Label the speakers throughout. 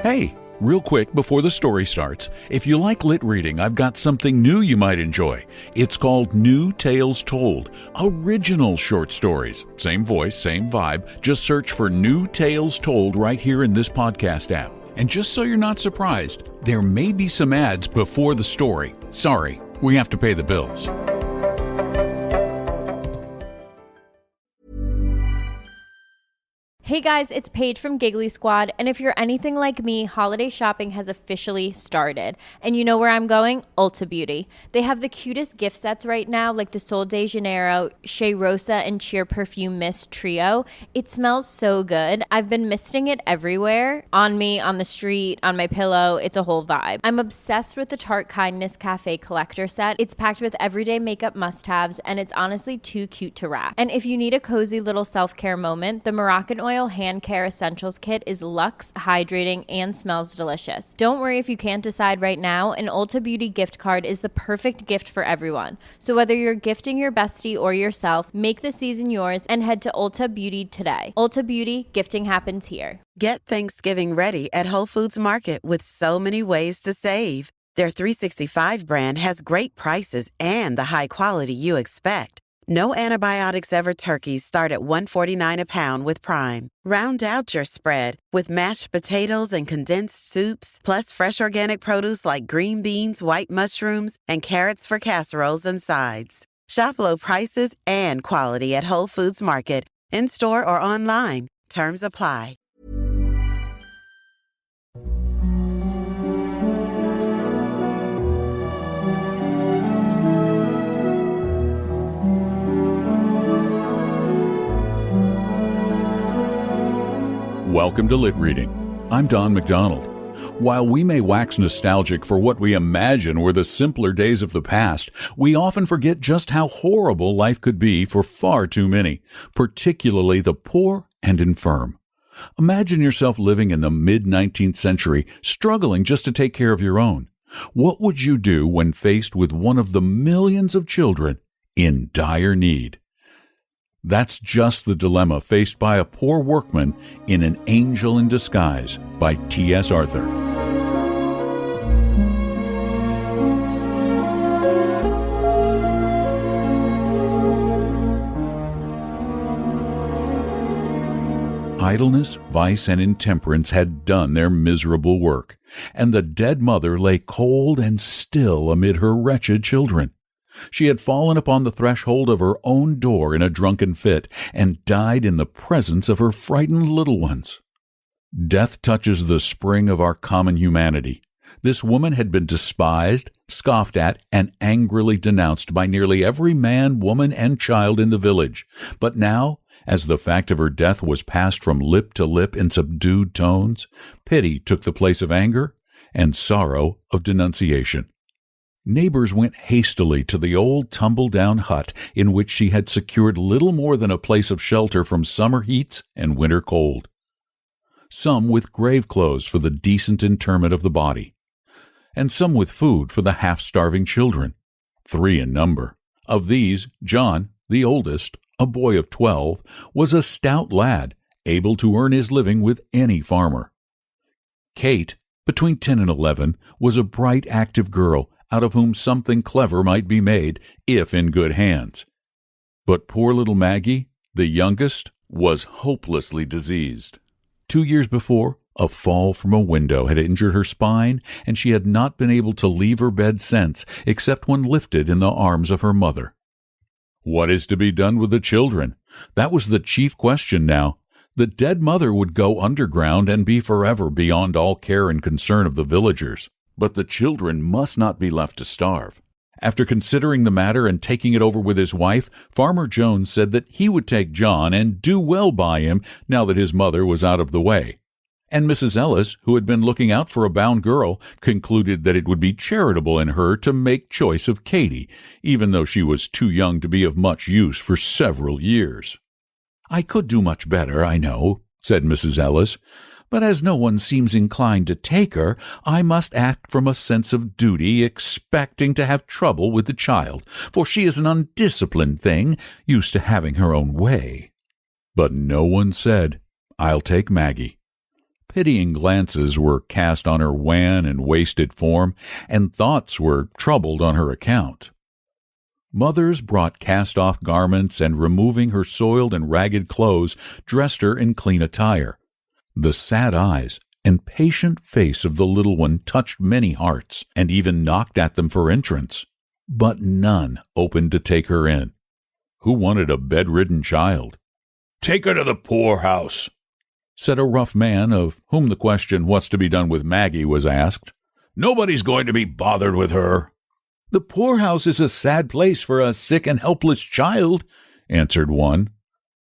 Speaker 1: Hey, real quick before the story starts, if you like lit reading, I've got something new you might enjoy. It's called New Tales Told, original short stories. Same voice, same vibe. Just search for New Tales Told right here in this podcast app. And just so you're not surprised, there may be some ads before the story. Sorry, we have to pay the bills.
Speaker 2: Hey guys, it's Paige from Giggly Squad, and if you're anything like me, holiday shopping has officially started. And you know where I'm going? Ulta Beauty. They have the cutest gift sets right now, like the Sol de Janeiro, Shea Rosa, and Cheer Perfume Mist Trio. It smells so good. I've been misting it everywhere. On me, on the street, on my pillow. It's a whole vibe. I'm obsessed with the Tarte Kindness Cafe Collector Set. It's packed with everyday makeup must-haves, and it's honestly too cute to wrap. And if you need a cozy little self-care moment, the Moroccan Oil Hand Care Essentials Kit is luxe, hydrating, and smells delicious. Don't worry if you can't decide right now. An Ulta Beauty gift card is the perfect gift for everyone. So whether you're gifting your bestie or yourself, make the season yours and head to Ulta Beauty today. Ulta Beauty, gifting happens here.
Speaker 3: Get Thanksgiving ready at Whole Foods Market with so many ways to save. Their 365 brand has great prices and the high quality you expect. No antibiotics ever turkeys start at $1.49 a pound with Prime. Round out your spread with mashed potatoes and condensed soups, plus fresh organic produce like green beans, white mushrooms, and carrots for casseroles and sides. Shop low prices and quality at Whole Foods Market, in-store or online. Terms apply.
Speaker 1: Welcome to Lit Reading. I'm Don McDonald. While we may wax nostalgic for what we imagine were the simpler days of the past, we often forget just how horrible life could be for far too many, particularly the poor and infirm. Imagine yourself living in the mid-19th century, struggling just to take care of your own. What would you do when faced with one of the millions of children in dire need? That's just the dilemma faced by a poor workman in An Angel in Disguise by T.S. Arthur. Idleness, vice, and intemperance had done their miserable work, and the dead mother lay cold and still amid her wretched children. She had fallen upon the threshold of her own door in a drunken fit, and died in the presence of her frightened little ones. Death touches the spring of our common humanity. This woman had been despised, scoffed at, and angrily denounced by nearly every man, woman, and child in the village. But now, as the fact of her death was passed from lip to lip in subdued tones, pity took the place of anger, and sorrow of denunciation. Neighbors went hastily to the old tumble-down hut in which she had secured little more than a place of shelter from summer heats and winter cold. Some with grave clothes for the decent interment of the body, and some with food for the half-starving children, 3 in number. Of these, John, the oldest, a boy of 12, was a stout lad, able to earn his living with any farmer. Kate, between 10 and 11, was a bright, active girl, out of whom something clever might be made, if in good hands. But poor little Maggie, the youngest, was hopelessly diseased. 2 years before, a fall from a window had injured her spine, and she had not been able to leave her bed since, except when lifted in the arms of her mother. What is to be done with the children? That was the chief question now. The dead mother would go underground and be forever beyond all care and concern of the villagers. But the children must not be left to starve. After considering the matter and taking it over with his wife, Farmer Jones said that he would take John and do well by him now that his mother was out of the way. And Mrs. Ellis, who had been looking out for a bound girl, concluded that it would be charitable in her to make choice of Katy, even though she was too young to be of much use for several years. "I could do much better, I know," said Mrs. Ellis, "but as no one seems inclined to take her, I must act from a sense of duty, expecting to have trouble with the child, for she is an undisciplined thing, used to having her own way." But no one said, "I'll take Maggie." Pitying glances were cast on her wan and wasted form, and thoughts were troubled on her account. Mothers brought cast-off garments and, removing her soiled and ragged clothes, dressed her in clean attire. The sad eyes and patient face of the little one touched many hearts, and even knocked at them for entrance. But none opened to take her in. Who wanted a bedridden child? "Take her to the poorhouse," said a rough man, of whom the question, "What's to be done with Maggie?" was asked. "Nobody's going to be bothered with her." "The poorhouse is a sad place for a sick and helpless child," answered one.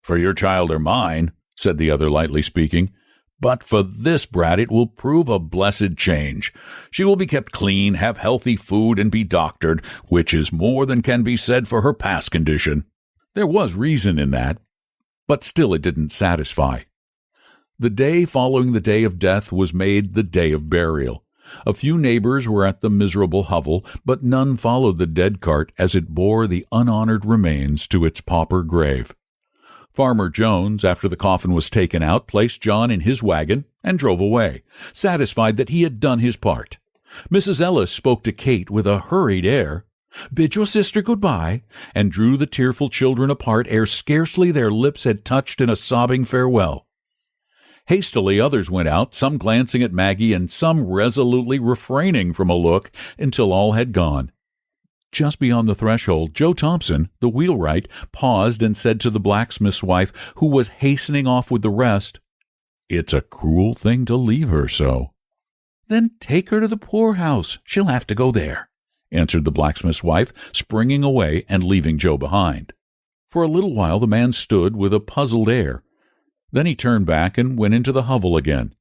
Speaker 1: "For your child or mine," said the other, lightly speaking. "But for this brat it will prove a blessed change. She will be kept clean, have healthy food, and be doctored, which is more than can be said for her past condition." There was reason in that, but still it didn't satisfy. The day following the day of death was made the day of burial. A few neighbors were at the miserable hovel, but none followed the dead cart as it bore the unhonored remains to its pauper grave. Farmer Jones, after the coffin was taken out, placed John in his wagon and drove away, satisfied that he had done his part. Mrs. Ellis spoke to Kate with a hurried air, bid your sister good-bye, and drew the tearful children apart ere scarcely their lips had touched in a sobbing farewell. Hastily others went out, some glancing at Maggie and some resolutely refraining from a look until all had gone. Just beyond the threshold, Joe Thompson, the wheelwright, paused and said to the blacksmith's wife, who was hastening off with the rest, "It's a cruel thing to leave her so." "Then take her to the poorhouse. She'll have to go there," answered the blacksmith's wife, springing away and leaving Joe behind. For a little while the man stood with a puzzled air. Then he turned back and went into the hovel again.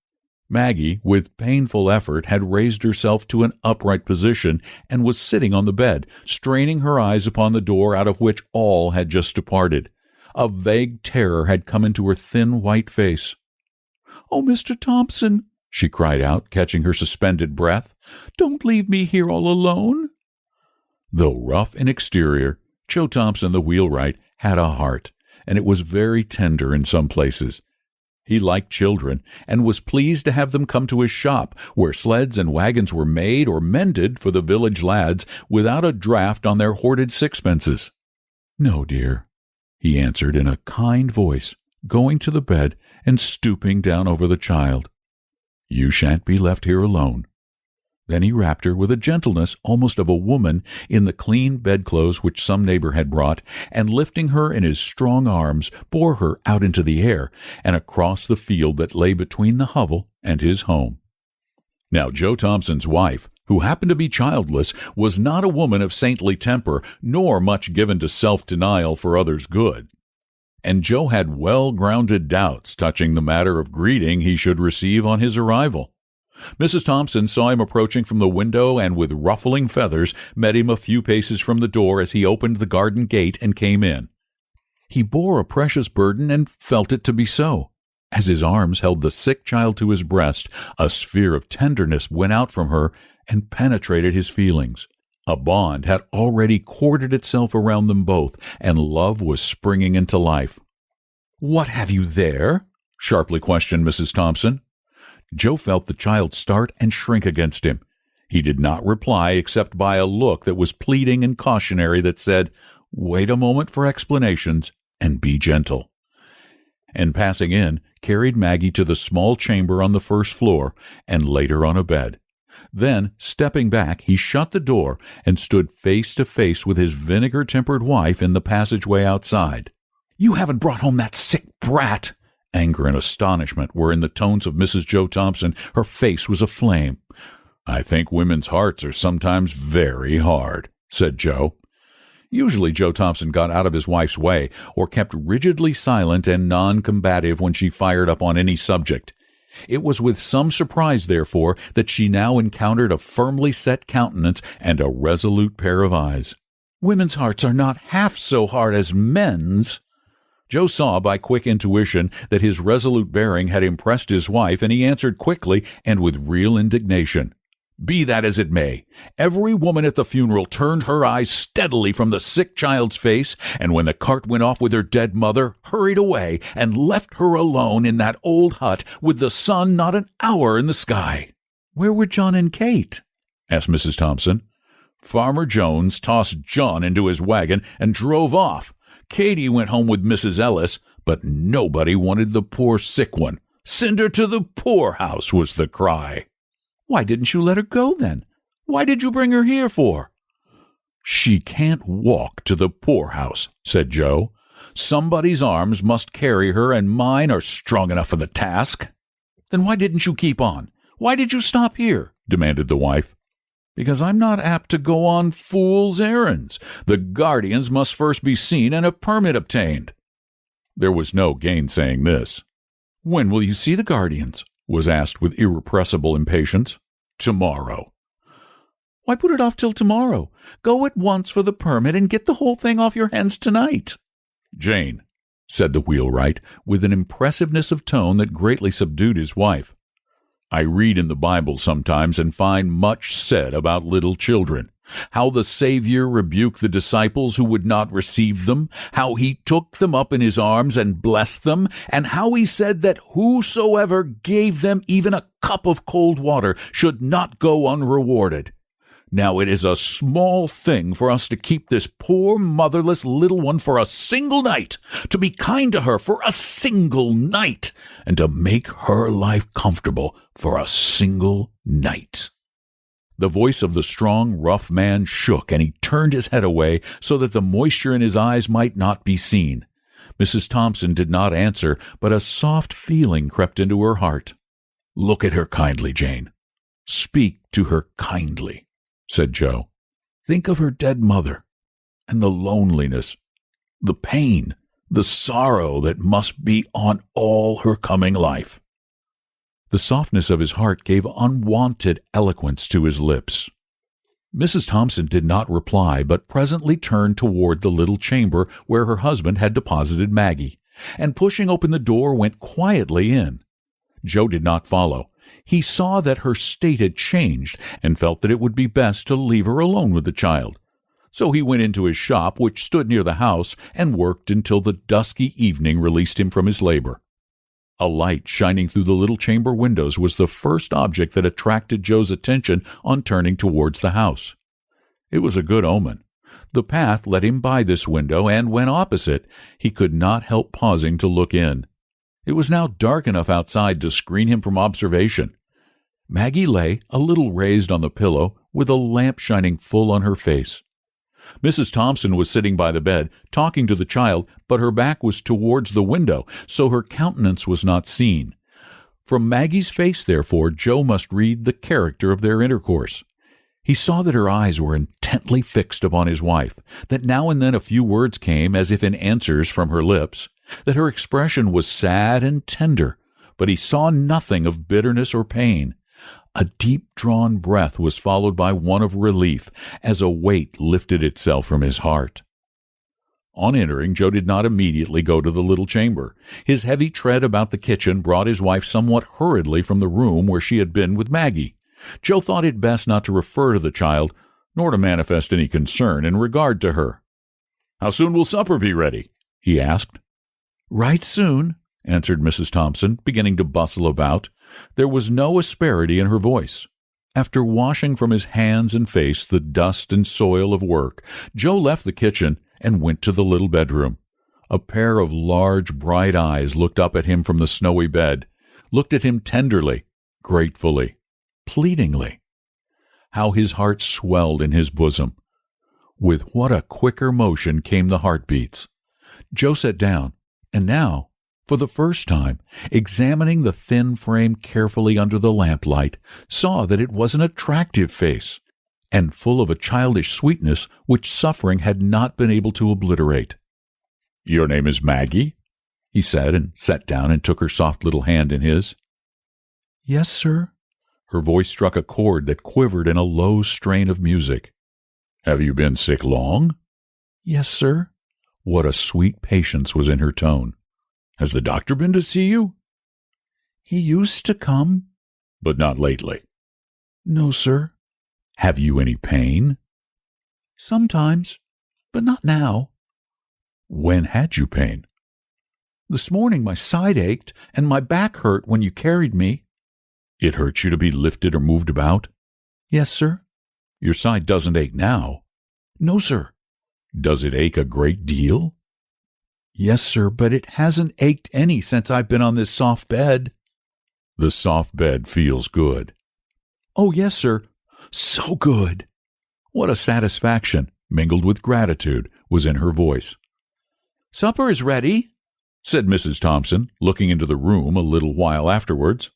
Speaker 1: Maggie, with painful effort, had raised herself to an upright position and was sitting on the bed, straining her eyes upon the door out of which all had just departed. A vague terror had come into her thin white face. "Oh, Mr. Thompson," she cried out, catching her suspended breath, "don't leave me here all alone." Though rough in exterior, Joe Thompson, the wheelwright, had a heart, and it was very tender in some places. He liked children, and was pleased to have them come to his shop, where sleds and wagons were made or mended for the village lads without a draft on their hoarded sixpences. "No, dear," he answered in a kind voice, going to the bed and stooping down over the child. "You shan't be left here alone." Then he wrapped her with a gentleness almost of a woman in the clean bedclothes which some neighbor had brought, and lifting her in his strong arms, bore her out into the air and across the field that lay between the hovel and his home. Now Joe Thompson's wife, who happened to be childless, was not a woman of saintly temper, nor much given to self-denial for others' good. And Joe had well-grounded doubts touching the matter of greeting he should receive on his arrival. Mrs. Thompson saw him approaching from the window and with ruffling feathers met him a few paces from the door as he opened the garden gate and came in. He bore a precious burden and felt it to be so. As his arms held the sick child to his breast, a sphere of tenderness went out from her and penetrated his feelings. A bond had already corded itself around them both, and love was springing into life. "What have you there?" sharply questioned Mrs. Thompson. Joe felt the child start and shrink against him. He did not reply except by a look that was pleading and cautionary that said, "Wait a moment for explanations, and be gentle," and passing in, carried Maggie to the small chamber on the first floor and laid her on a bed. Then, stepping back, he shut the door and stood face to face with his vinegar-tempered wife in the passageway outside. "You haven't brought home that sick brat!" Anger and astonishment were in the tones of Mrs. Joe Thompson. Her face was aflame. "I think women's hearts are sometimes very hard," said Joe. Usually Joe Thompson got out of his wife's way, or kept rigidly silent and non-combative when she fired up on any subject. It was with some surprise, therefore, that she now encountered a firmly set countenance and a resolute pair of eyes. "Women's hearts are not half so hard as men's." Joe saw by quick intuition that his resolute bearing had impressed his wife, and he answered quickly and with real indignation, Be that as it may, every woman at the funeral turned her eyes steadily from the sick child's face, and when the cart went off with her dead mother, hurried away and left her alone in that old hut with the sun not an hour in the sky. "Where were John and Kate?" asked Mrs. Thompson. "Farmer Jones tossed John into his wagon and drove off. Katie went home with Mrs. Ellis, but nobody wanted the poor sick one. 'Send her to the poorhouse,' was the cry." "Why didn't you let her go, then? Why did you bring her here for?" "She can't walk to the poorhouse," said Joe. "Somebody's arms must carry her, and mine are strong enough for the task." "Then why didn't you keep on? Why did you stop here?" demanded the wife. "Because I'm not apt to go on fool's errands. The guardians must first be seen and a permit obtained." There was no gainsaying this. "When will you see the guardians?" was asked with irrepressible impatience. "Tomorrow." "Why put it off till tomorrow? Go at once for the permit and get the whole thing off your hands tonight." "Jane," said the wheelwright, with an impressiveness of tone that greatly subdued his wife, "I read in the Bible sometimes and find much said about little children. How the Savior rebuked the disciples who would not receive them, how he took them up in his arms and blessed them, and how he said that whosoever gave them even a cup of cold water should not go unrewarded. Now it is a small thing for us to keep this poor motherless little one for a single night, to be kind to her for a single night, and to make her life comfortable for a single night." The voice of the strong, rough man shook, and he turned his head away so that the moisture in his eyes might not be seen. Mrs. Thompson did not answer, but a soft feeling crept into her heart. "Look at her kindly, Jane. Speak to her kindly," said Joe. "Think of her dead mother, and the loneliness, the pain, the sorrow that must be on all her coming life." The softness of his heart gave unwonted eloquence to his lips. Mrs. Thompson did not reply, but presently turned toward the little chamber where her husband had deposited Maggie, and pushing open the door went quietly in. Joe did not follow. He saw that her state had changed, and felt that it would be best to leave her alone with the child. So he went into his shop, which stood near the house, and worked until the dusky evening released him from his labor. A light shining through the little chamber windows was the first object that attracted Joe's attention on turning towards the house. It was a good omen. The path led him by this window, and when opposite, he could not help pausing to look in. It was now dark enough outside to screen him from observation. Maggie lay, a little raised on the pillow, with a lamp shining full on her face. Mrs. Thompson was sitting by the bed, talking to the child, but her back was towards the window, so her countenance was not seen. From Maggie's face, therefore, Joe must read the character of their intercourse. He saw that her eyes were intently fixed upon his wife, that now and then a few words came as if in answers from her lips, that her expression was sad and tender, but he saw nothing of bitterness or pain. A deep-drawn breath was followed by one of relief, as a weight lifted itself from his heart. On entering, Joe did not immediately go to the little chamber. His heavy tread about the kitchen brought his wife somewhat hurriedly from the room where she had been with Maggie. Joe thought it best not to refer to the child, nor to manifest any concern in regard to her. "How soon will supper be ready?" he asked. "Right soon," answered Mrs. Thompson, beginning to bustle about. There was no asperity in her voice. After washing from his hands and face the dust and soil of work, Joe left the kitchen and went to the little bedroom. A pair of large, bright eyes looked up at him from the snowy bed, looked at him tenderly, gratefully, pleadingly. How his heart swelled in his bosom. With what a quicker motion came the heartbeats. Joe sat down, and now, for the first time, examining the thin frame carefully under the lamplight, saw that it was an attractive face, and full of a childish sweetness which suffering had not been able to obliterate. "Your name is Maggie?" he said, and sat down and took her soft little hand in his. "Yes, sir." Her voice struck a chord that quivered in a low strain of music. "Have you been sick long?" "Yes, sir." What a sweet patience was in her tone. "Has the doctor been to see you?" "He used to come." "But not lately?" No, sir. Have you any pain? Sometimes, but not now. When had you pain? This morning my side ached and my back hurt when you carried me. It hurts you to be lifted or moved about? Yes, sir. Your side doesn't ache now? No, sir. Does it ache a great deal? Yes, sir, but it hasn't ached any since I've been on this soft bed. The soft bed feels good. Oh, yes, sir. So good. What a satisfaction, mingled with gratitude, was in her voice. Supper is ready, said Mrs. Thompson, looking into the room a little while afterwards.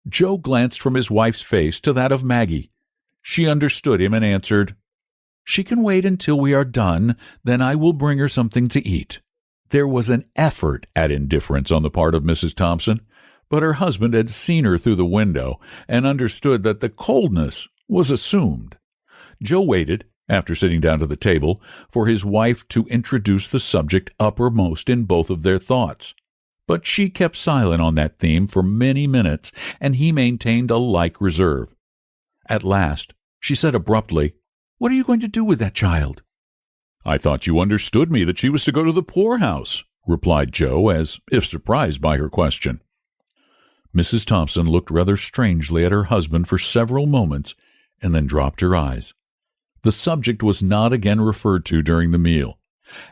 Speaker 1: Joe glanced from his wife's face to that of Maggie. She understood him and answered, She can wait until we are done, then I will bring her something to eat. There was an effort at indifference on the part of Mrs. Thompson, but her husband had seen her through the window and understood that the coldness was assumed. Joe waited, after sitting down to the table, for his wife to introduce the subject uppermost in both of their thoughts. But she kept silent on that theme for many minutes, and he maintained a like reserve. At last, she said abruptly, What are you going to do with that child? I thought you understood me that she was to go to the poorhouse, replied Joe, as if surprised by her question. Mrs. Thompson looked rather strangely at her husband for several moments, and then dropped her eyes. The subject was not again referred to during the meal.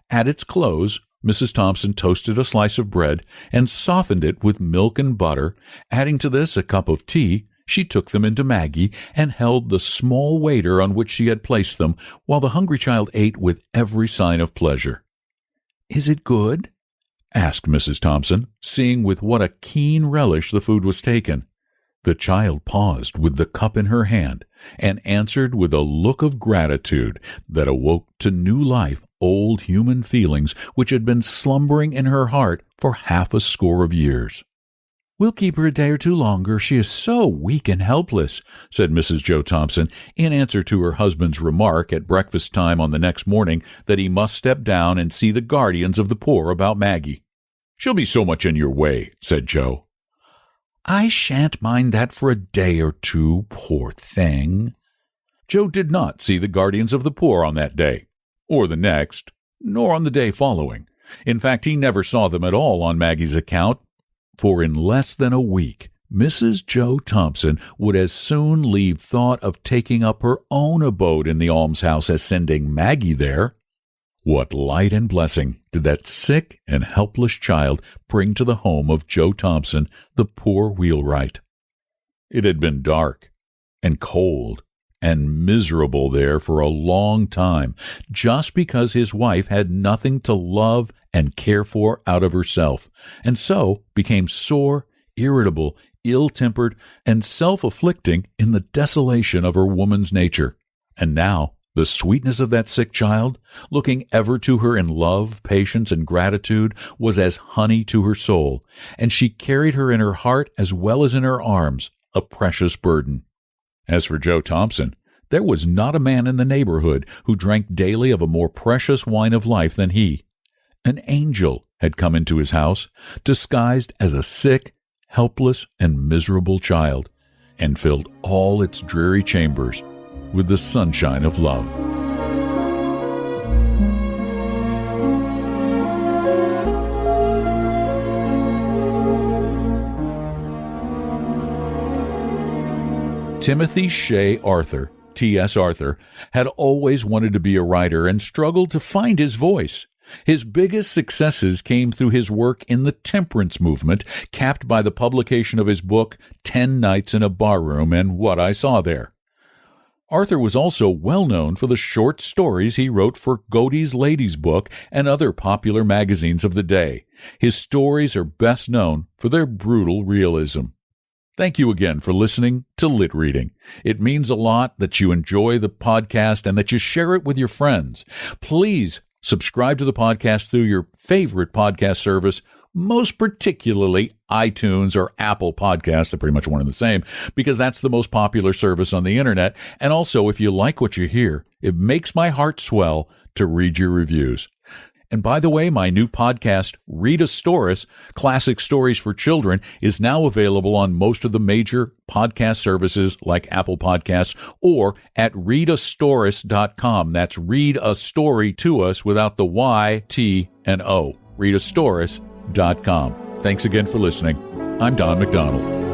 Speaker 1: At its close, Mrs. Thompson toasted a slice of bread and softened it with milk and butter. Adding to this a cup of tea, she took them into Maggie and held the small waiter on which she had placed them, while the hungry child ate with every sign of pleasure. Is it good? Asked Mrs. Thompson, seeing with what a keen relish the food was taken. The child paused with the cup in her hand and answered with a look of gratitude that awoke to new life old human feelings which had been slumbering in her heart for 60 years. We'll keep her a day or two longer. She is so weak and helpless, said Mrs. Joe Thompson, in answer to her husband's remark at breakfast time on the next morning that he must step down and see the guardians of the poor about Maggie. She'll be so much in your way, said Joe. I shan't mind that for a day or two, poor thing. Joe did not see the guardians of the poor on that day, or the next, nor on the day following. In fact, he never saw them at all on Maggie's account, for in less than a week, Mrs. Joe Thompson would as soon leave thought of taking up her own abode in the almshouse as sending Maggie there. What light and blessing did that sick and helpless child bring to the home of Joe Thompson, the poor wheelwright? It had been dark and cold and miserable there for a long time, just because his wife had nothing to love and care for out of herself, and so became sore, irritable, ill-tempered, and self-afflicting in the desolation of her woman's nature. And now, the sweetness of that sick child, looking ever to her in love, patience, and gratitude, was as honey to her soul, and she carried her in her heart as well as in her arms, a precious burden. As for Joe Thompson, there was not a man in the neighborhood who drank daily of a more precious wine of life than he. An angel had come into his house, disguised as a sick, helpless, and miserable child, and filled all its dreary chambers with the sunshine of love. Timothy Shea Arthur, T.S. Arthur, had always wanted to be a writer and struggled to find his voice. His biggest successes came through his work in the temperance movement, capped by the publication of his book, 10 Nights in a Barroom and What I Saw There. Arthur was also well known for the short stories he wrote for Godey's Lady's Book and other popular magazines of the day. His stories are best known for their brutal realism. Thank you again for listening to Lit Reading. It means a lot that you enjoy the podcast and that you share it with your friends. Please subscribe to the podcast through your favorite podcast service, most particularly iTunes or Apple Podcasts. They're pretty much one and the same, because that's the most popular service on the internet. And also, if you like what you hear, it makes my heart swell to read your reviews. And by the way, my new podcast, Read a Storis, Classic Stories for Children, is now available on most of the major podcast services like Apple Podcasts or at readastoris.com. That's read a story to us without the Y, T, and O. readastoris.com. Thanks again for listening. I'm Don McDonald.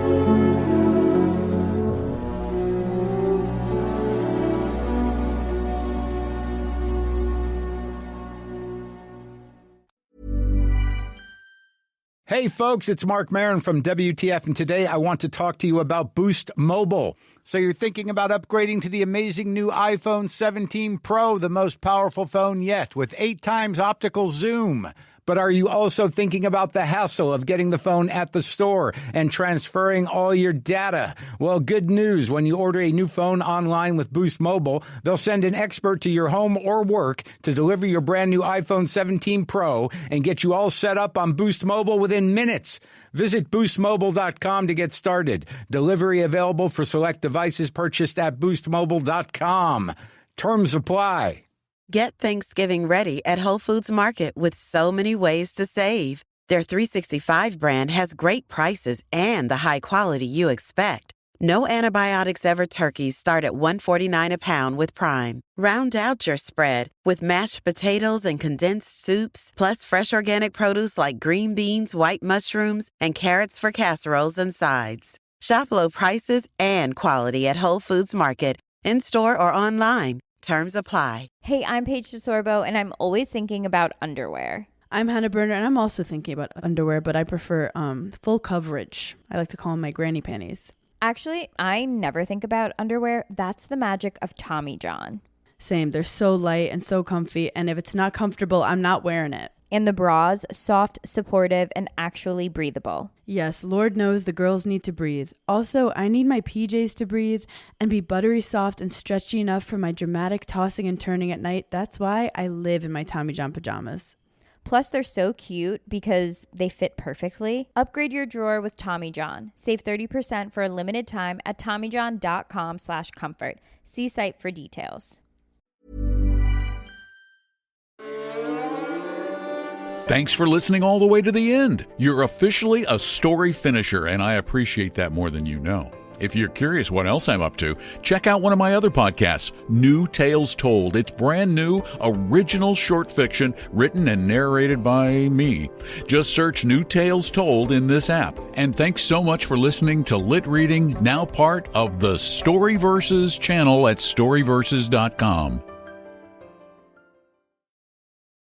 Speaker 4: Hey folks, it's Mark Maron from WTF, and today I want to talk to you about Boost Mobile. So you're thinking about upgrading to the amazing new iPhone 17 Pro, the most powerful phone yet, with 8 times optical zoom. But are you also thinking about the hassle of getting the phone at the store and transferring all your data? Well, good news. When you order a new phone online with Boost Mobile, they'll send an expert to your home or work to deliver your brand new iPhone 17 Pro and get you all set up on Boost Mobile within minutes. Visit boostmobile.com to get started. Delivery available for select devices purchased at boostmobile.com. Terms apply.
Speaker 3: Get Thanksgiving ready at Whole Foods Market with so many ways to save. Their 365 brand has great prices and the high quality you expect. No antibiotics ever turkeys start at $1.49 a pound with Prime. Round out your spread with mashed potatoes and condensed soups, plus fresh organic produce like green beans, white mushrooms, and carrots for casseroles and sides. Shop low prices and quality at Whole Foods Market, in-store or online. Terms apply.
Speaker 2: Hey, I'm Paige DeSorbo, and I'm always thinking about underwear.
Speaker 5: I'm Hannah Berner, and I'm also thinking about underwear, but I prefer full coverage. I like to call them my granny panties.
Speaker 2: Actually, I never think about underwear. That's the magic of Tommy John.
Speaker 5: Same. They're so light and so comfy, and if it's not comfortable, I'm not wearing it.
Speaker 2: And the bras, soft, supportive, and actually breathable.
Speaker 5: Yes, Lord knows the girls need to breathe. Also, I need my PJs to breathe and be buttery soft and stretchy enough for my dramatic tossing and turning at night. That's why I live in my Tommy John pajamas.
Speaker 2: Plus, they're so cute because they fit perfectly. Upgrade your drawer with Tommy John. Save 30% for a limited time at TommyJohn.com/comfort. See site for details.
Speaker 1: Thanks for listening all the way to the end. You're officially a story finisher, and I appreciate that more than you know. If you're curious what else I'm up to, check out one of my other podcasts, New Tales Told. It's brand new, original short fiction written and narrated by me. Just search New Tales Told in this app. And thanks so much for listening to Lit Reading, now part of the Storyverses channel at storyverses.com.